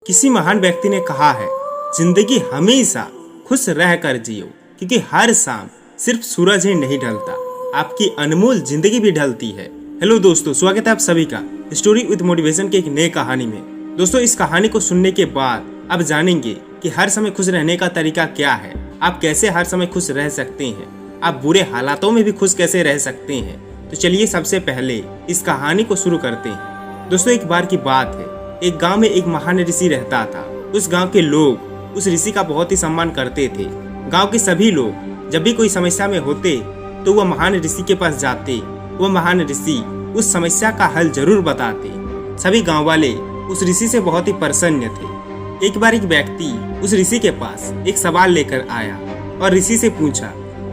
किसी महान व्यक्ति ने कहा है, जिंदगी हमेशा खुश रह कर जियो, क्योंकि हर शाम सिर्फ सूरज ही नहीं ढलता, आपकी अनमोल जिंदगी भी ढलती है। हेलो दोस्तों, स्वागत है आप सभी का स्टोरी विद मोटिवेशन के एक नई कहानी में। दोस्तों, इस कहानी को सुनने के बाद आप जानेंगे कि हर समय खुश रहने का तरीका क्या है, आप कैसे हर समय खुश रह सकते हैं, आप बुरे हालातों में भी खुश कैसे रह सकते हैं। तो चलिए सबसे पहले इस कहानी को शुरू करते हैं। दोस्तों, एक बार की बात है, एक गांव में एक महान ऋषि रहता था। उस गांव के लोग उस ऋषि का बहुत ही सम्मान करते थे। गांव के सभी लोग जब भी कोई समस्या में होते तो वह महान ऋषि के पास जाते। वह महान ऋषि उस समस्या का हल जरूर बताते। सभी गांव वाले उस ऋषि से बहुत ही प्रसन्न थे। एक बार एक व्यक्ति उस ऋषि के पास एक सवाल लेकर आया और ऋषि से पूछा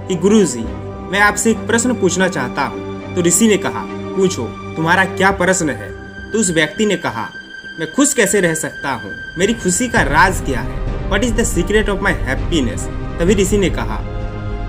कि गुरुजी, मैं आपसे एक प्रश्न पूछना चाहता हूँ। तो ऋषि ने कहा, पूछो, तुम्हारा क्या प्रश्न है। तो उस व्यक्ति ने कहा, मैं खुश कैसे रह सकता हूँ, मेरी खुशी का राज क्या है, what is the secret of my happiness. तभी ऋषि ने कहा,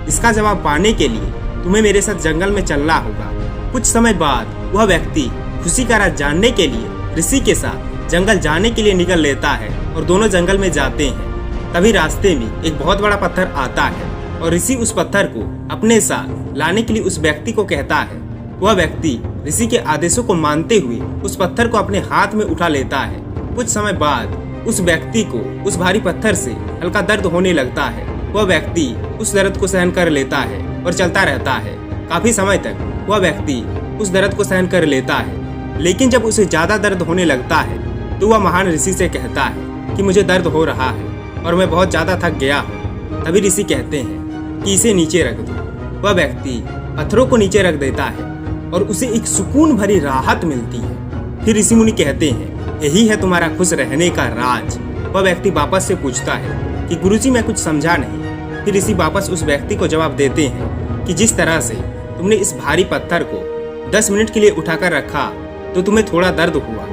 इसका जवाब पाने के लिए तुम्हें मेरे साथ जंगल में चलना होगा। कुछ समय बाद वह व्यक्ति खुशी का राज जानने के लिए ऋषि के साथ जंगल जाने के लिए निकल लेता है और दोनों जंगल में जाते हैं। तभी रास्ते में एक बहुत बड़ा पत्थर आता है और ऋषि उस पत्थर को अपने साथ लाने के लिए उस व्यक्ति को कहता है। वह व्यक्ति ऋषि के आदेशों को मानते हुए उस पत्थर को अपने हाथ में उठा लेता है। कुछ समय बाद उस व्यक्ति को उस भारी पत्थर से हल्का दर्द होने लगता है। वह व्यक्ति उस दर्द को सहन कर लेता है और चलता रहता है। काफी समय तक वह व्यक्ति उस दर्द को सहन कर लेता है, लेकिन जब उसे ज्यादा दर्द होने लगता है तो वह महान ऋषि से कहता है कि मुझे दर्द हो रहा है और मैं बहुत ज्यादा थक गया हूँ। तभी ऋषि कहते हैं कि इसे नीचे रख दो। वह व्यक्ति पत्थरों को नीचे रख देता है और उसे एक सुकून भरी राहत मिलती है। फिर ऋषि मुनि कहते हैं, यही है तुम्हारा खुश रहने का राज। वह व्यक्ति वापस से पूछता है कि गुरुजी, मैं कुछ समझा नहीं। फिर ऋषि वापस उस व्यक्ति को जवाब देते हैं कि जिस तरह से तुमने इस भारी पत्थर को 10 मिनट के लिए उठाकर रखा तो तुम्हें थोड़ा दर्द हुआ,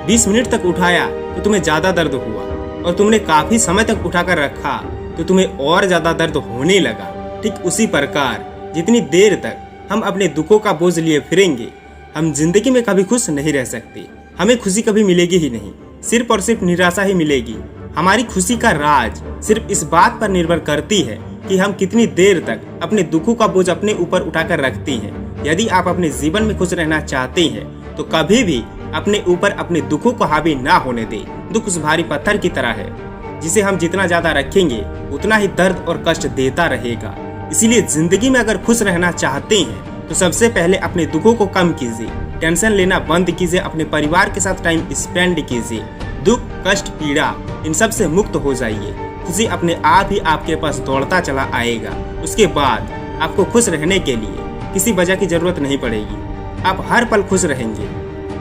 20 मिनट तक उठाया तो तुम्हें ज्यादा दर्द हुआ, और तुमने काफी समय तक उठाकर रखा तो तुम्हें और ज्यादा दर्द होने लगा। ठीक उसी प्रकार जितनी देर तक हम अपने दुखों का बोझ लिए फिरेंगे, हम जिंदगी में कभी खुश नहीं रह सकते। हमें खुशी कभी मिलेगी ही नहीं, सिर्फ और सिर्फ निराशा ही मिलेगी। हमारी खुशी का राज सिर्फ इस बात पर निर्भर करती है कि हम कितनी देर तक अपने दुखों का बोझ अपने ऊपर उठाकर रखते हैं। यदि आप अपने जीवन में खुश रहना चाहते हैं तो कभी भी अपने ऊपर अपने दुखों को हावी ना होने दें। दुख उस भारी पत्थर की तरह है जिसे हम जितना ज्यादा रखेंगे उतना ही दर्द और कष्ट देता रहेगा। इसीलिए जिंदगी में अगर खुश रहना चाहते हैं तो सबसे पहले अपने दुखों को कम कीजिए, टेंशन लेना बंद कीजिए, अपने परिवार के साथ टाइम स्पेंड कीजिए। दुख, कष्ट, पीड़ा इन सब से मुक्त हो जाइए। खुशी अपने आप ही आपके पास दौड़ता चला आएगा। उसके बाद आपको खुश रहने के लिए किसी वजह की जरूरत नहीं पड़ेगी, आप हर पल खुश रहेंगे।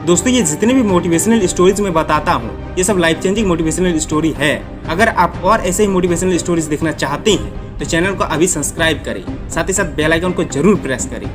दोस्तों, ये जितने भी मोटिवेशनल स्टोरीज मैं बताता हूँ ये सब लाइफ चेंजिंग मोटिवेशनल स्टोरी है। अगर आप और ऐसे ही मोटिवेशनल स्टोरीज देखना चाहते हैं तो चैनल को अभी सब्सक्राइब करें, साथ ही साथ बेल आइकन को जरूर प्रेस करें।